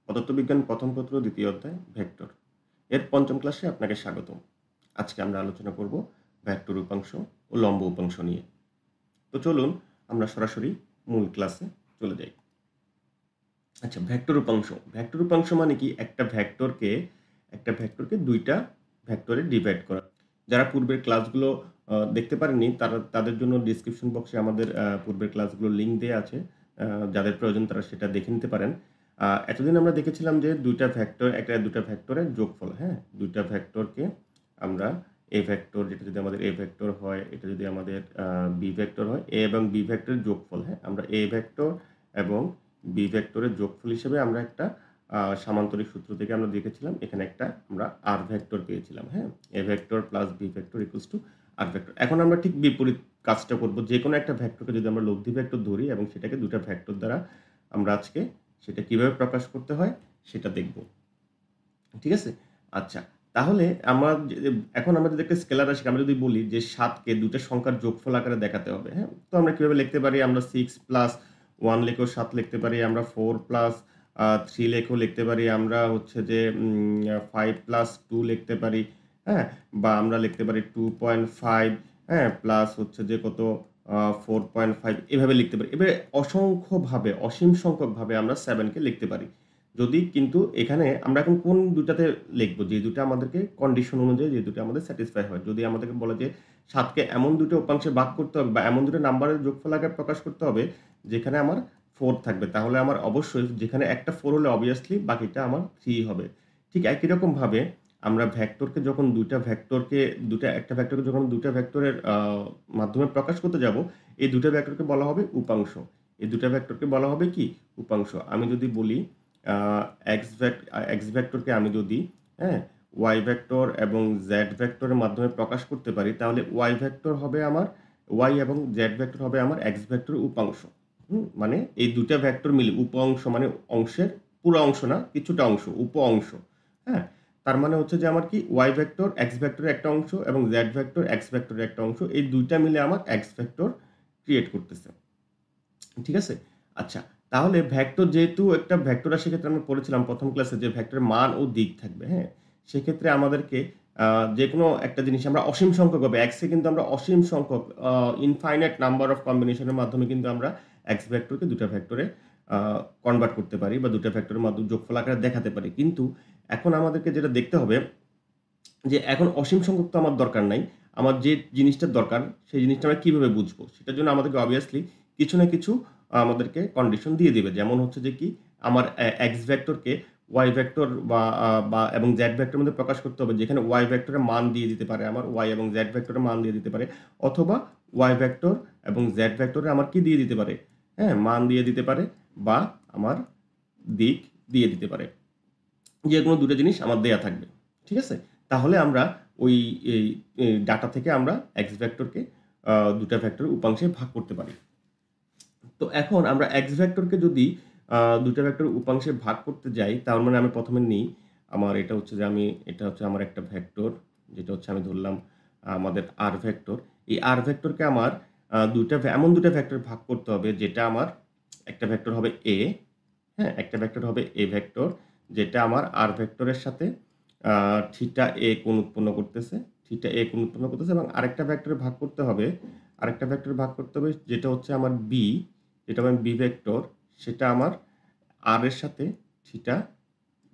পদার্থবিজ্ঞান প্রথম পত্র দ্বিতীয় অধ্যায় ভেক্টর এর পঞ্চম ক্লাসে আপনাকে স্বাগতম। আজকে আমরা আলোচনা করব ভেক্টর উপাংশ ও লম্ব উপাংশ নিয়ে। তো চলুন আমরা সরাসরি মূল ক্লাসে চলে যাই। আচ্ছা, ভেক্টর উপাংশ মানে কি? একটা ভেক্টরকে দুইটা ভেক্টরে ডিভাইড করা। যারা পূর্বের ক্লাসগুলো দেখতে পারেননি তাদের জন্য ডিসক্রিপশন বক্সে আমাদের পূর্বের ক্লাসগুলোর লিঙ্ক দেওয়া আছে। যাদের প্রয়োজন তারা সেটা দেখে নিতে পারেন। এতদিন আমরা দেখেছিলাম যে দুইটা ভেক্টরের যোগফল, হ্যাঁ, দুইটা ভেক্টরকে আমরা এ ভেক্টর, যেটা যদি আমাদের এ ভেক্টর হয়, এটা যদি আমাদের বি ভেক্টর হয়, এ এবং বি ভেক্টরের যোগফল, হ্যাঁ, আমরা এ ভেক্টর এবং বি ভেক্টরের যোগফল হিসেবে আমরা একটা সামান্তরিক সূত্র থেকে আমরা দেখেছিলাম এখানে একটা আমরা আর ভেক্টর পেয়েছিলাম, হ্যাঁ, A vector plus B vector equals to R vector. এখন আমরা ঠিক বিপরীত কাজটা করব। যে কোনো একটা ভেক্টরকে যদি আমরা লব্ধি ভেক্টর ধরি এবং সেটাকে দুটা ভেক্টর দ্বারা আমরা আজকে সেটা কিভাবে প্রকাশ করতে হয় সেটা দেখব, ঠিক আছে? আচ্ছা, তাহলে এখন আমরা যদি একটা স্কেলার রাশি আমরা যদি বলি যে 7কে দুটো সংখ্যার যোগফল আকারে দেখাতে হবে, হ্যাঁ, তো আমরা কিভাবে লিখতে পারি? আমরা 6 প্লাস 1 লিখেও 7 লিখতে পারি, আমরা 4 প্লাস 3 লিখেও লিখতে পারি, আমরা হচ্ছে যে 5 প্লাস 2 লিখতে পারি, হ্যাঁ, বা আমরা লিখতে পারি 2.5, হ্যাঁ, প্লাস হচ্ছে যে কত 4.5, এভাবে লিখতে পারি। এবারে অসীম সংখ্যকভাবে আমরা 7কে লিখতে পারি। যদি কিন্তু এখানে আমরা এখন কোন দুটাতে লিখবো যে দুটো আমাদেরকে কন্ডিশন অনুযায়ী যে দুটো আমাদের স্যাটিসফাই হয়। যদি আমাদেরকে বলে যে 7কে এমন দুটো উপাংশে ভাগ করতে হবে বা এমন দুটো নাম্বারের যোগফল আকারে প্রকাশ করতে হবে যেখানে আমার 4 থাকবে, তাহলে আমার অবশ্যই যেখানে একটা 4 হলে অবভিয়াসলি বাকিটা আমার 3 হবে। ঠিক একই রকম ভাবে আমরা ভেক্টরকে যখন একটা ভেক্টরকে যখন দুটা ভেক্টরের মাধ্যমে প্রকাশ করতে যাব, এই দুটো ভেক্টরকে বলা হবে উপাংশ। এই দুটো ভেক্টরকে বলা হবে কি? উপাংশ। আমি যদি বলি এক্স ভেক্টরকে আমি যদি, হ্যাঁ, ওয়াই ভেক্টর এবং জেড ভেক্টরের মাধ্যমে প্রকাশ করতে পারি, তাহলে ওয়াই এবং জেড ভেক্টর হবে আমার এক্স ভেক্টরের উপাংশ। মানে এই দুটা ভেক্টর মিলে উপাংশ, মানে অংশের পুরো অংশ না, কিছুটা অংশ, উপ অংশ, হ্যাঁ। তার মানে হচ্ছে যে আমার কি ওয়াই ভেক্টর এক্স ভেক্টরের একটা অংশ এবং জেড ভেক্টর এক্স ভেক্টরের একটা অংশ, এই দুইটা মিলে আমার এক্স ভেক্টর ক্রিয়েট করতেছে, ঠিক আছে? আচ্ছা, তাহলে ভেক্টর যেহেতু একটা ভেক্টর রাশির ক্ষেত্রে আমরা পড়েছিলাম প্রথম ক্লাসে যে ভেক্টরের মান ও দিক থাকবে, হ্যাঁ, সেক্ষেত্রে আমাদেরকে যে কোনো একটা জিনিস আমরা অসীম সংখ্যক হবে এক্সে, কিন্তু আমরা অসীম সংখ্যক ইনফাইনাইট নাম্বার অফ কম্বিনেশনের মাধ্যমে কিন্তু আমরা এক্স ভেক্টরকে দুটা ভেক্টরে কনভার্ট করতে পারি বা দুটা ভেক্টরের মাধ্যমে যোগফল আকারে দেখাতে পারি। কিন্তু এখন আমাদেরকে যেটা দেখতে হবে যে এখন অসীম সংখ্যক তো আমার দরকার নাই, আমার যে জিনিসটার দরকার সেই জিনিসটা আমরা কিভাবে বুঝবো? সেটার জন্য আমাদেরকে অবভিয়াসলি কিছু না কিছু আমাদেরকে কন্ডিশন দিয়ে দিবে। যেমন হচ্ছে যে কি, আমার এক্স ভেক্টরকে ওয়াই ভেক্টর বা এবং জেড ভেক্টরের মধ্যে প্রকাশ করতে হবে, যেখানে ওয়াই ভেক্টরের মান দিয়ে দিতে পারে আমার, ওয়াই এবং জেড ভেক্টরের মান দিয়ে দিতে পারে, অথবা ওয়াই ভেক্টর এবং জেড ভেক্টরে আমার কি দিয়ে দিতে পারে? হ্যাঁ, মান দিয়ে দিতে পারে বা আমার দিক দিয়ে দিতে পারে। যে কোনো দুটো জিনিস আমার দেয়া থাকবে, ঠিক আছে? তাহলে আমরা ওই এই ডাটা থেকে আমরা এক্স ভেক্টরকে দুটা ভেক্টরের উপাংশে ভাগ করতে পারি। তো এখন আমরা এক্স ভেক্টরকে যদি দুটা ভেক্টরের উপাংশে ভাগ করতে যাই, তার মানে আমি প্রথমে নিই আমার এটা হচ্ছে আমার একটা ভেক্টর, যেটা হচ্ছে আমি ধরলাম আমাদের আর ভেক্টর। এই আর ভেক্টরকে আমার এমন দুটা ভেক্টর ভাগ করতে হবে যেটা আমার একটা ভেক্টর হবে এ, হ্যাঁ, একটা ভেক্টর হবে এ ভেক্টর, যেটা আমার আর ভেক্টরের সাথে থিটা এ কোণ উৎপন্ন করতেছে, এবং আরেকটা ভেক্টরে ভাগ করতে হবে যেটা হচ্ছে আমার বি, যেটা আমার বি ভেক্টর, সেটা আমার আর এর সাথে থিটা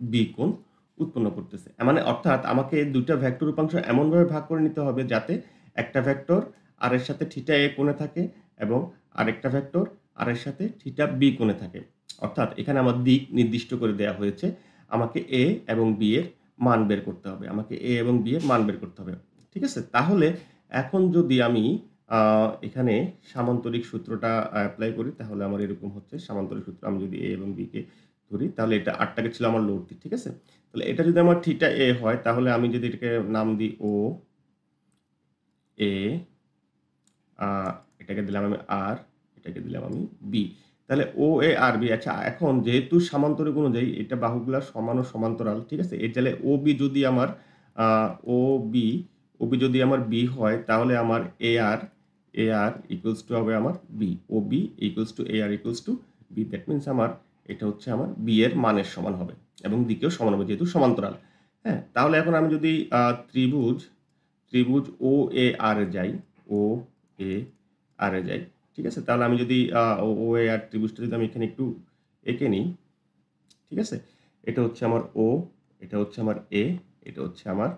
বি কোণ উৎপন্ন করতেছে। মানে অর্থাৎ আমাকে এই দুইটা ভেক্টর উপাংশ এমনভাবে ভাগ করে নিতে হবে যাতে একটা ভেক্টর আর এর সাথে থিটা এ কোণে থাকে এবং আরেকটা ভেক্টর আর এর সাথে থিটা বি কোণে থাকে। অর্থাৎ এখানে আমার দিক নির্দিষ্ট করে দেওয়া হয়েছে, আমাকে এ এবং বি এর মান বের করতে হবে, ঠিক আছে? তাহলে এখন যদি আমি এখানে সামান্তরিক সূত্রটা অ্যাপ্লাই করি, তাহলে আমার এরকম হচ্ছে সামান্তরিক সূত্র। আমি যদি এ এবং বি কে ধরি, তাহলে এটা আটটাকে ছিল আমার লোড দিক, ঠিক আছে? তাহলে এটা যদি আমার থিটা এ হয়, তাহলে আমি যদি এটাকে নাম দিই ও এ, এটাকে দিলাম আমি আর, এটাকে দিলাম আমি বি, তাহলে ও এ আর বি। আচ্ছা, এখন যেহেতু সামান্তরিক অনুযায়ী এটা বাহুগুলা সমান ও সমান্তরাল, ঠিক আছে? এই তাহলে ও বি যদি আমার ও বি যদি আমার বি হয়, তাহলে আমার এ আর ইকুয়ালস টু হবে আমার B, O B equals to A R equals to B. That means আমার এটা হচ্ছে আমার বি এর মানের সমান হবে, এবং দিকেও সমান হবে যেহেতু সমান্তরাল। হ্যাঁ, তাহলে এখন আমি যদি ত্রিভুজ ও এ আর এ যাই, ও এ আর এ যাই, ঠিক আছে? তাহলে আমি যদি ও এ আর ত্রিভুজটা যদি আমি এখানে একটু এঁকে নিই, ঠিক আছে? এটা হচ্ছে আমার ও, এটা হচ্ছে আমার এ, এটা হচ্ছে আমার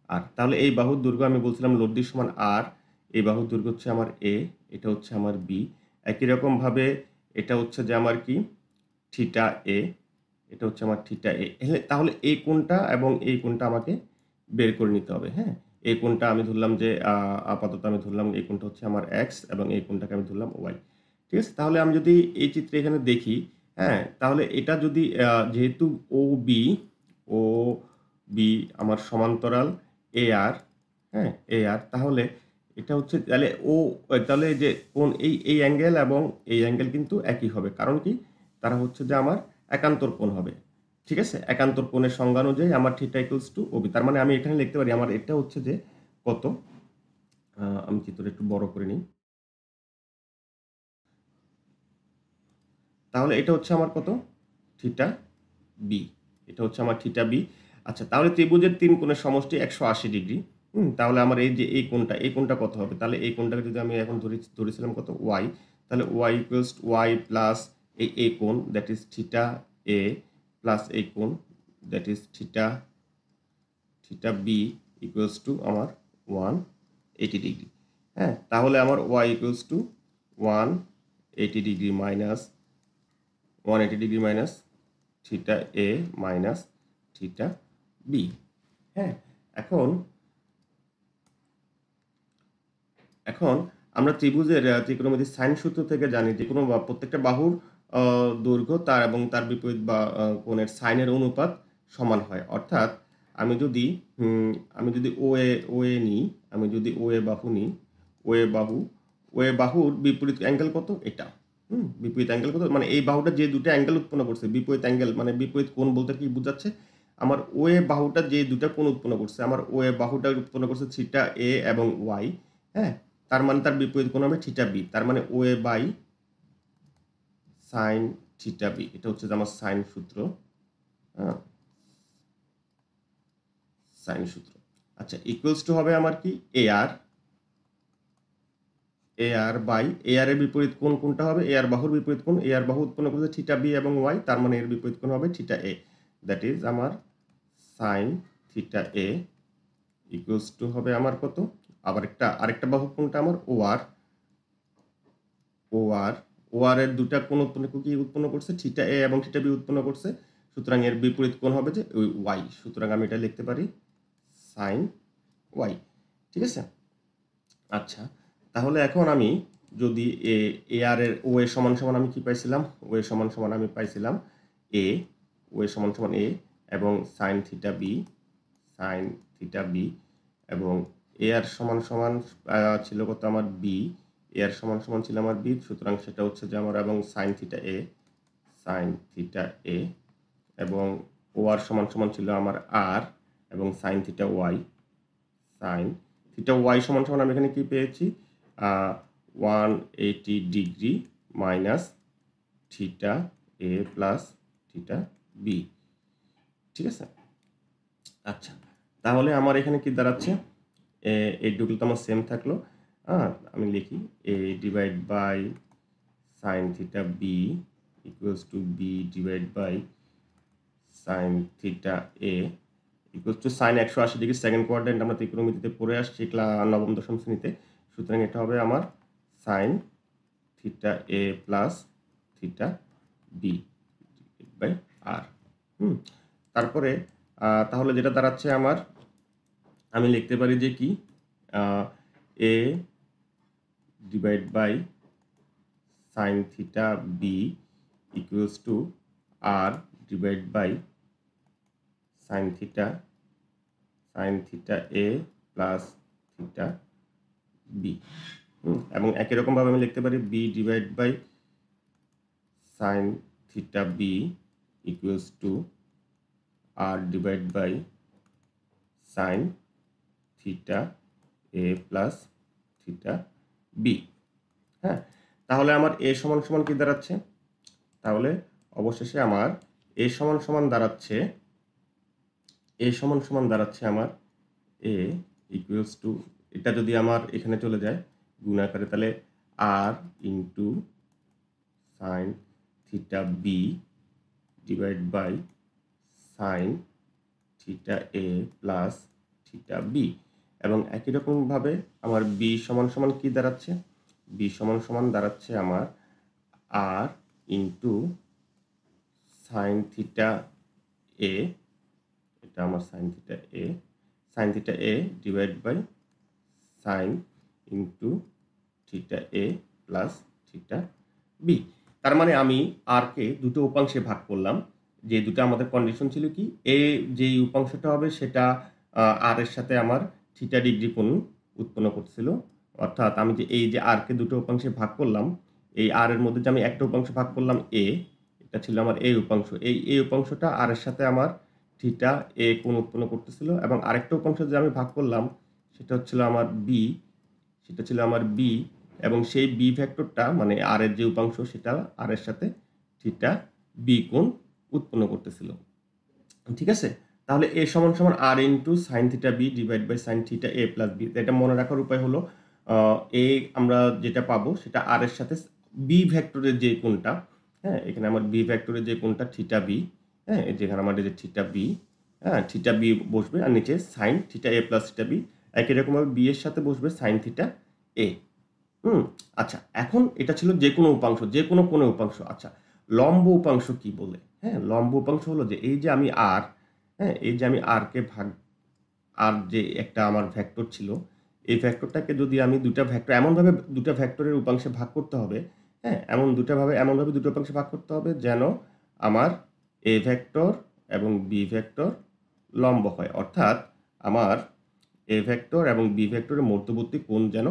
আর। তাহলে এই বাহুর দৈর্ঘ্য আমি বলছিলাম লব্ধি সমান আর, এই বাহুর দৈর্ঘ্য হচ্ছে আমার এ, এটা হচ্ছে আমার বি। একই রকমভাবে এটা হচ্ছে যে আমার কি থিটা এ, এটা হচ্ছে আমার থিটা এ। তাহলে এই কোণটা এবং এই কোণটা আমাকে বের করে নিতে হবে। হ্যাঁ, এই কোণটা আমি ধরলাম যে আপাতত আমি ধরলাম এই কোণটা হচ্ছে আমার এক্স এবং এই কোণটাকে আমি ধরলাম ওয়াই। ঠিক আছে? তাহলে আমি যদি এই চিত্রে এখানে দেখি, হ্যাঁ, তাহলে এটা যদি যেহেতু ও বি আমার সমান্তরাল এ আর, হ্যাঁ, এ আর, তাহলে এটা হচ্ছে তাহলে তাহলে যে কোণ এই অ্যাঙ্গেল এবং এই অ্যাঙ্গেল কিন্তু একই হবে। কারণ কি? তারা হচ্ছে যে আমার একান্তর কোণ হবে। ঠিক আছে? একান্তর কোণের সংজ্ঞা অনুযায়ী আমার থিটা ইকুয়ালস টু ওবি। তার মানে আমি এখানে লিখতে পারি আমার এটা হচ্ছে যে কত? আমি চিত্রটা একটু বড় করে নিই। তাহলে এটা হচ্ছে আমার কত? Theta B. এটা হচ্ছে আমার থিটা বি। আচ্ছা, তাহলে ত্রিভুজের ৩ কোণের সমষ্টি ১৮০ ডিগ্রি। তাহলে আমার এই যে এই কোণটা কত হবে? তাহলে এই কোণটাকে যদি আমি এখন ধরেছিলাম কত? ওয়াই। তাহলে Y equals to Y plus এই কোণ that is theta A plus এই কোণ that is theta B equals to আমার 180 ডিগ্রি। হ্যাঁ, তাহলে আমার Y equals to 180 degree minus 180 degree minus theta A minus theta B. হ্যাঁ, এখন এখন আমরা ত্রিভুজের ত্রিকোণমিতির সাইন সূত্র থেকে জানি যে কোনো প্রত্যেকটা বাহুর দৈর্ঘ্য তার এবং তার বিপরীত বা কোণের সাইনের অনুপাত সমান হয়। অর্থাৎ আমি যদি আমি যদি ও এ নিই, আমি যদি ও এ বাহু নিই, ও এ বাহু ও এ বাহুর বিপরীত অ্যাঙ্গেল কত? এটা। বিপরীত অ্যাঙ্গেল কত? মানে এই বাহুটা যে দুটো অ্যাঙ্গেল উৎপন্ন করছে, বিপরীত অ্যাঙ্গেল মানে বিপরীত কোণ বলতে কি বোঝাচ্ছে? আমার ও এ বাহুটা যে দুটা কোণ উৎপন্ন করছে, আমার ও এ বাহুটা উৎপন্ন করছে থিটা এ এবং ওয়াই। হ্যাঁ, তার মানে তার বিপরীত কোণ হবে থিটা বি। তার মানে O A by sine theta B. এটা হচ্ছে যে আমার সাইন সূত্র। হ্যাঁ, সাইন সূত্র। আচ্ছা, ইকুয়ালস টু হবে আমার কি? এ আর বাই এ আর এর বিপরীত কোণ কোনটা হবে? এ আর বাহুর বিপরীত কোণ। এ আর বাহু উৎপন্ন করছে থিটা বি এবং ওয়াই। তার মানে এর বিপরীত কোণ হবে থিটা এ। দ্যাট ইজ আমার sine theta A equals to হবে আমার কত? আরেকটা বাহু কোনটা আমার? ও আর এর দুটা কোণ উৎপন্ন করছে থিটা এ এবং থিটা বি উৎপন্ন করছে। সুতরাং এর বিপরীত কোণ হবে যে ওই ওয়াই। সুতরাং আমি এটা লিখতে পারি সাইন ওয়াই। ঠিক আছে? আচ্ছা, তাহলে এখন আমি যদি এ আর এর ও এ সমান সমান আমি কি পাইছিলাম? ও এ সমান সমান আমি পাইছিলাম এ, ও এ সমান সমান এ এবং সাইন থিটা বি এবং এ আর সমান সমান ছিল কত আমার বি, এ আর সমান সমান ছিল আমার বি। সুতরাং সেটা হচ্ছে যে আমার এবং সাইন থিটা এ এবং ও আর সমান সমান ছিল আমার আর এবং সাইন থিটা ওয়াই সমান সমান আমি এখানে কি পেয়েছি? 180 degree minus theta A plus theta B. ঠিক আছে? আচ্ছা, তাহলে আমার এখানে কি দাঁড়াচ্ছে? এই দুটো তো আমার সেম থাকলো। আমি লিখি A divide by sine theta B equals to B divide by sine theta A equals to sine 180 degree second quadrant আমরা ত্রিকোণমিতিতে পড়ে আসছি নবম দশম শ্রেণীতে। সুতরাং এটা হবে আমার sine theta A plus theta B by R. তারপরে তাহলে যেটা দাঁড়াচ্ছে আমার, আমি লিখতে পারি যে কি A divide by sine theta B equals to R divide by sine theta A plus theta B. এবং একই রকমভাবে আমি লিখতে পারি B divide by sine theta B equals to R divide by sine theta A plus theta B. হ্যাঁ, তাহলে আমার এ সমান সমান কি দাঁড়াচ্ছে? তাহলে অবশেষে আমার এ সমান সমান দাঁড়াচ্ছে এ সমান সমান দাঁড়াচ্ছে আমার এ ইকুয়ালস টু, এটা যদি আমার এখানে চলে যায় গুণ আকারে, তাহলে R into sine theta B divide by sine theta A plus theta B. এবং একই রকমভাবে আমার বি সমান সমান কি দাঁড়াচ্ছে, বি সমান সমান দাঁড়াচ্ছে আমার R into sine theta A, এটা আমার sine theta A divide by sine into theta A plus theta B. তার মানে আমি আর কে দুটো উপাংশে ভাগ করলাম, যে দুটো আমাদের কন্ডিশন ছিল কি, এ যেই উপাংশটা হবে সেটা আর এর সাথে আমার থিটা ডিগ্রি কোণ উৎপন্ন করছিল। অর্থাৎ আমি যে এই যে আর কে দুটো উপাংশে ভাগ করলাম, এই আর এর মধ্যে যে আমি একটা উপাংশ ভাগ করলাম এ, এটা ছিল আমার এই উপাংশ, এই উপাংশটা আর এর সাথে আমার থিটা এ কোণ উৎপন্ন করতেছিল। এবং আরেকটা উপাংশ যে আমি ভাগ করলাম সেটা হচ্ছিল আমার বি, সেটা ছিল আমার বি, এবং সেই বি ভেক্টরটা মানে আর এর যে উপাংশ সেটা আর এর সাথে থিটা বি কোণ উৎপন্ন করতেছিল। ঠিক আছে, তাহলে এ সমান সমান R into sine theta B divide by sine theta A plus B. এটা মনে রাখার উপায় হলো এ আমরা যেটা পাবো সেটা আর এর সাথে বি ভেক্টরের যে কোণটা, হ্যাঁ এখানে আমার বি ভেক্টরের যে কোণটা থিটা বি, হ্যাঁ যেখানে আমাদের যে থিটা বি, হ্যাঁ থিটা বি বসবে আর নিচে sign theta A plus theta B, একই রকমভাবে বি এর সাথে বসবে সাইন থিটা এ। আচ্ছা, এখন এটা ছিল যে কোনো উপাংশ, যে কোনো উপাংশ। আচ্ছা, লম্ব উপাংশ কি বলে? হ্যাঁ, লম্ব উপাংশ হলো যে এই যে আমি আর, হ্যাঁ এই যে আমি আর কে ভাগ, আর যে একটা আমার ভেক্টর ছিল, এই ভেক্টরটাকে যদি আমি দুটা ভেক্টর এমনভাবে দুটা ভেক্টরের উপাংশে ভাগ করতে হবে, হ্যাঁ এমনভাবে দুটো উপাংশে ভাগ করতে হবে যেন আমার এ ভেক্টর এবং বি ভেক্টর লম্ব হয়। অর্থাৎ আমার এ ভেক্টর এবং বি ভেক্টরের মধ্যবর্তী কোণ যেন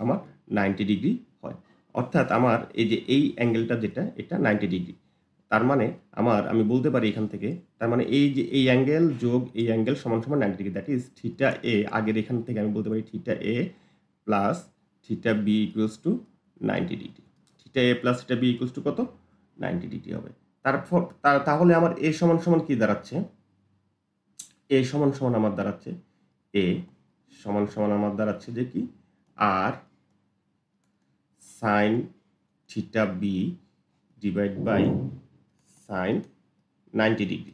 আমার 90 ডিগ্রি হয়। অর্থাৎ আমার এই যে এই অ্যাঙ্গেলটা যেটা, এটা 90 ডিগ্রি। তার মানে আমি বলতে পারি এখান থেকে, তার মানে এই যে এই অ্যাঙ্গেল যোগ এই অ্যাঙ্গেল সমান সমান 90 degree, that is theta A. আগের এখান থেকে আমি বলতে পারি theta A plus theta B equals to 90 degree. Theta A plus theta B equals to কত? 90 ডিগ্রি হবে। তাহলে আমার এ সমান সমান কি দাঁড়াচ্ছে? এ সমান সমান আমার দাঁড়াচ্ছে, এ সমান সমান আমার দাঁড়াচ্ছে যে কি, R sine theta B divide by sine 90 degree.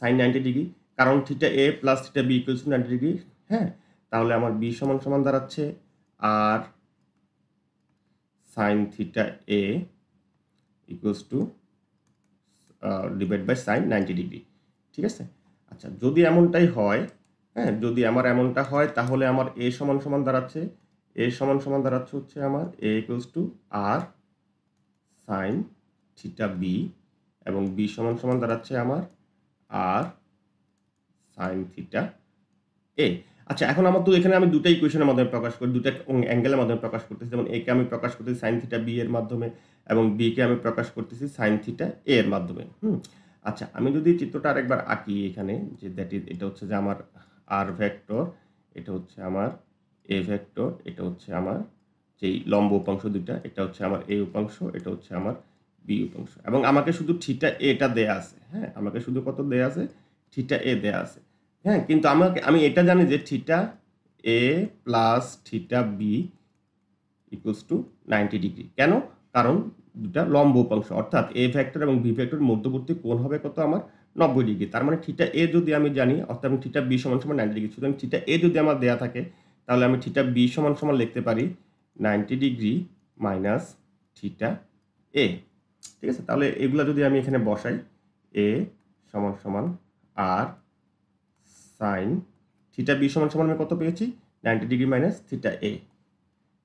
Sine 90 degree, কারণ theta A plus theta B equals to 90 degree. হ্যাঁ, তাহলে আমার বি সমান সমান দাঁড়াচ্ছে R sine theta A equals to divide by sine 90 degree. ঠিক আছে, আচ্ছা যদি এমনটাই হয়, হ্যাঁ যদি আমার এমনটা হয়, তাহলে আমার এ সমান সমান দাঁড়াচ্ছে, হচ্ছে আমার A equals to R sine theta B, এবং বি সমান সমান দাঁড়াচ্ছে আমার আর সাইন থিটা এ। আচ্ছা, এখন আমার তো এখানে আমি দুটো ইকুয়েশনের মাধ্যমে প্রকাশ করি, দুটো অ্যাঙ্গেলের মাধ্যমে প্রকাশ করতেছি। যেমন এ কে আমি প্রকাশ করতেছি সাইন থিটা বি এর মাধ্যমে, এবং বি কে আমি প্রকাশ করতেছি সাইন থিটা এ এর মাধ্যমে। আচ্ছা, আমি যদি চিত্রটা আরেকবার আঁকি এখানে, যে দ্যাট ইজ এটা হচ্ছে যে আমার আর ভেক্টর, এটা হচ্ছে আমার এ ভেক্টর, এটা হচ্ছে আমার যেই লম্ব উপাংশ দুইটা, এটা হচ্ছে আমার এ উপাংশ, এটা হচ্ছে আমার বি উপাংশ, এবং আমাকে শুধু থিটা এটা দেয়া আছে। হ্যাঁ, আমাকে শুধু কত দেয়া আছে? থিটা এ দেয়া আছে। হ্যাঁ, কিন্তু আমি এটা জানি যে theta A plus theta B equals to 90 degree. কেন? কারণ দুটা লম্ব উপাংশ, অর্থাৎ এ ভেক্টর এবং বি ভেক্টর মধ্যবর্তী কোণ হবে কত আমার? 90 ডিগ্রি। তার মানে থিটা এ যদি আমি জানি, অর্থাৎ আমি থিটা বি সমান সমান 90 ডিগ্রি, সুতরাং থিটা এ যদি আমার দেয়া থাকে, তাহলে আমি থিটা বি সমান সমান লিখতে পারি 90 ডিগ্রি মাইনাস থিটা এ। ঠিক আছে, তাহলে এগুলা যদি আমি এখানে বসাই, এ সমান সমান আর সাইন থিটা বি সমান সমান আমি কত পেয়েছি? 90 ডিগ্রি মাইনাস থিটা এ,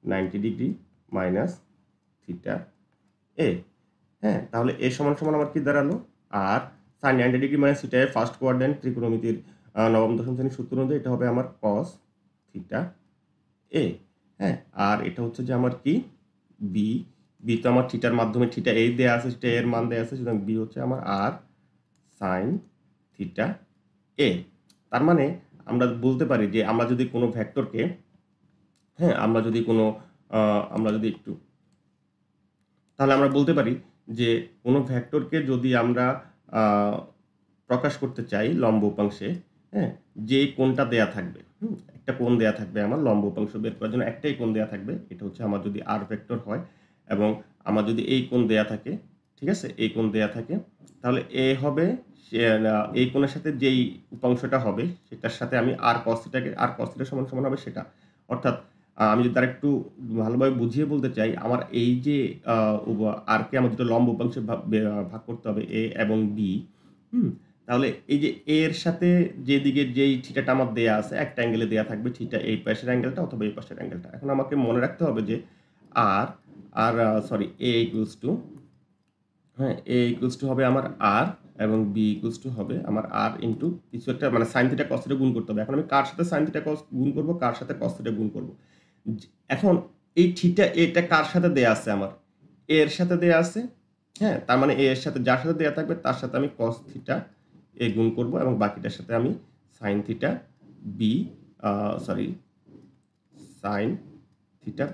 90 ডিগ্রি মাইনাস থিটা এ। হ্যাঁ, তাহলে এ সমান সমান আমার কি দাঁড়ালো? আর সাইন 90 ডিগ্রি মাইনাস থিটা এ ফার্স্ট কোয়াড্রেন্ট ত্রিকোণমিতির নবম দশম শ্রেণীর সূত্র অনুযায়ী এটা হবে আমার কস থিটা এ। হ্যাঁ, আর এটা হচ্ছে যে আমার কি, বি। বি তো আমার থিটার মাধ্যমে থিটা এ দেয়া আছে, থিটা এর মান দেয়া আছে, সুতরাং বি হচ্ছে আমার আর সাইন থিটা এ। তার মানে আমরা বলতে পারি যে আমরা যদি কোনো ভেক্টরকে, হ্যাঁ আমরা যদি একটু, তাহলে আমরা বলতে পারি যে কোনো ভেক্টরকে যদি আমরা প্রকাশ করতে চাই লম্ব উপাংশে, হ্যাঁ, যে কোণটা দেয়া থাকবে, একটা কোণ দেয়া থাকবে আমার লম্ব উপাংশ বের করার জন্য একটাই কোণ দেয়া থাকবে। এটা হচ্ছে আমার যদি r ভেক্টর হয় এবং আমার যদি এই কোণ দেয়া থাকে, ঠিক আছে? এই কোণ দেয়া থাকে, তাহলে a হবে এই কোণের সাথে যেই উপাংশটা হবে সেটার সাথে আমি r cos θ কে r cos θ সমান হবে সেটা। অর্থাৎ আমি যদি আরেকটু ভালোভাবে বুঝিয়ে বলতে চাই, আমার এই যে আ r কে আমার দুটো লম্ব উপাংশে ভাগ করতে হবে a এবং b, হুম? তাহলে এই যে a এর সাথে যেদিকে যেই থিটাটা আমার দেয়া আছে, একটা অ্যাঙ্গেলে দেয়া থাকবে থিটা এই পাশের অ্যাঙ্গেলটা অথবা এই পাশের অ্যাঙ্গেলটা। এখন আমাকে মনে রাখতে হবে যে r আর সরি a ইকুয়ালস টু, হ্যাঁ, a ইকুয়ালস টু হবে আমার r এবং b ইকুয়ালস টু হবে আমার r ইনটু কিছু একটা মানে sin থিটা cos থিটা গুণ করতে হবে। এখন আমি কার সাথে sin থিটা cos গুণ করব, কার সাথে cos থিটা গুণ করব। এখন এই থিটা এটা কার সাথে দেয়া আছে আমার? a এর সাথে দেয়া আছে। হ্যাঁ, তার মানে a এর সাথে যার সাথে দেয়া থাকবে তার সাথে আমি cos থিটা a গুণ করব এবং বাকিটার সাথে আমি sin theta b sorry sin theta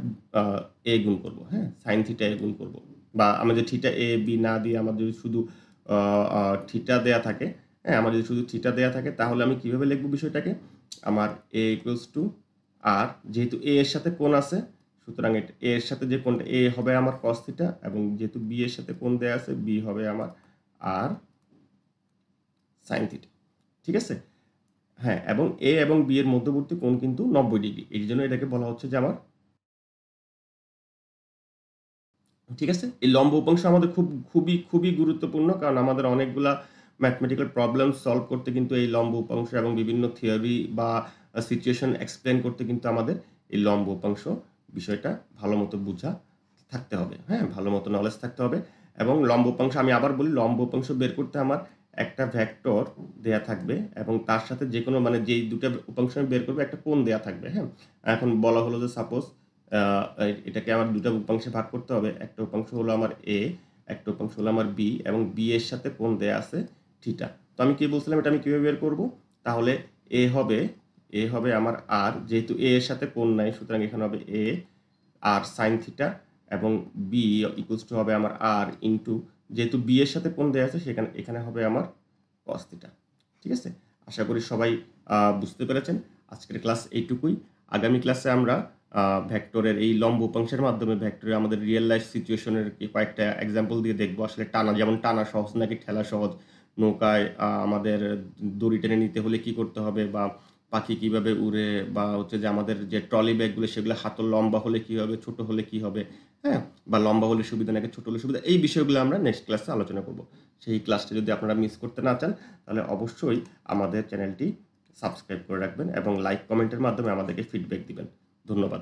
a গুণ করব। হ্যাঁ, sin থিটা a গুণ করব। বা আমার যে থিটা a b না দিয়ে আমার যদি শুধু আ আ থিটা দেয়া থাকে, হ্যাঁ, আমার যদি শুধু থিটা দেয়া থাকে তাহলে আমি কিভাবে লিখব বিষয়টাকে? আমার a ইকুয়ালস টু r, যেহেতু a এর সাথে কোণ আছে সুতরাং এটা a এর সাথে যে কোণটা a হবে আমার cos থিটা এবং যেহেতু b এর সাথে কোণ দেয়া আছে b হবে আমার r sin থিটা। ঠিক আছে? হ্যাঁ, এবং a এবং b এর মধ্যবর্তী কোণ কিন্তু 90 ডিগ্রি। এইজন্য এটাকে বলা হচ্ছে যে আমার, ঠিক আছে? এই লম্ব উপাংশ আমাদের খুবই গুরুত্বপূর্ণ। কারণ আমাদের অনেকগুলা ম্যাথমেটিক্যাল প্রবলেম সলভ করতে কিন্তু এই লম্ব উপাংশ এবং বিভিন্ন থিওরি বা সিচুয়েশন এক্সপ্লেইন করতে কিন্তু আমাদের এই লম্ব উপাংশ বিষয়টা ভালোমতো বুঝা থাকতে হবে। হ্যাঁ? ভালোমতো নলেজ থাকতে হবে এবং লম্ব উপাংশ আমি আবার বলি লম্ব উপাংশ বের করতে আমার একটা ভেক্টর দেয়া থাকবে এবং তার সাথে যেকোনো মানে যেই ২ টা উপাংশ আমি বের করব একটা কোণ দেয়া থাকবে। হ্যাঁ? এখন বলা হলো যে সাপোজ আ এটাকে আমার ২ টা উপাংশে ভাগ করতে হবে। একটা উপাংশ হলো আমার a, একটা উপাংশ হলো আমার b এবং b এর সাথে কোণ দেয়া আছে থিটা। তো আমি কি বলছিলাম এটা আমি কিভাবে বের করব? তাহলে a হবে আমার r, যেহেতু a এর সাথে কোণ নাই সুতরাং এখানে হবে a r sin থিটা এবং b ইকুয়ালস টু হবে আমার r ইনটু যেহেতু b এর সাথে কোণ দেয়া আছে এখানে হবে আমার cos থিটা। ঠিক আছে? আশা করি সবাই বুঝতে পেরেছেন। আজকের ক্লাস এইটুকুই। আগামী ক্লাসে আমরা ভেক্টরের এই লম্ব উপাংশের মাধ্যমে ভেক্টরে আমাদের রিয়েল লাইফ সিচুয়েশনের কয়েকটা এক্সাম্পল দিয়ে দেখব। আসলে যেমন টানা সহজ নাকি ঠেলা সহজ, নৌকায় আমাদের দড়ি টেনে নিতে হলে কি করতে হবে, বা পাখি কিভাবে উড়ে, বা হচ্ছে যে আমাদের যে ট্রলি ব্যাগগুলো সেগুলো হাতল লম্বা হলে কি হবে, ছোট হলে কি হবে, হ্যাঁ, বা লম্বা হলে সুবিধা নাকি ছোট হলে সুবিধা, এই বিষয়গুলো আমরা নেক্সট ক্লাসে আলোচনা করব। সেই ক্লাসটা যদি আপনারা মিস করতে না চান তাহলে অবশ্যই আমাদের চ্যানেলটি সাবস্ক্রাইব করে রাখবেন এবং লাইক কমেন্টের মাধ্যমে আমাদেরকে ফিডব্যাক দিবেন। ধন্যবাদ।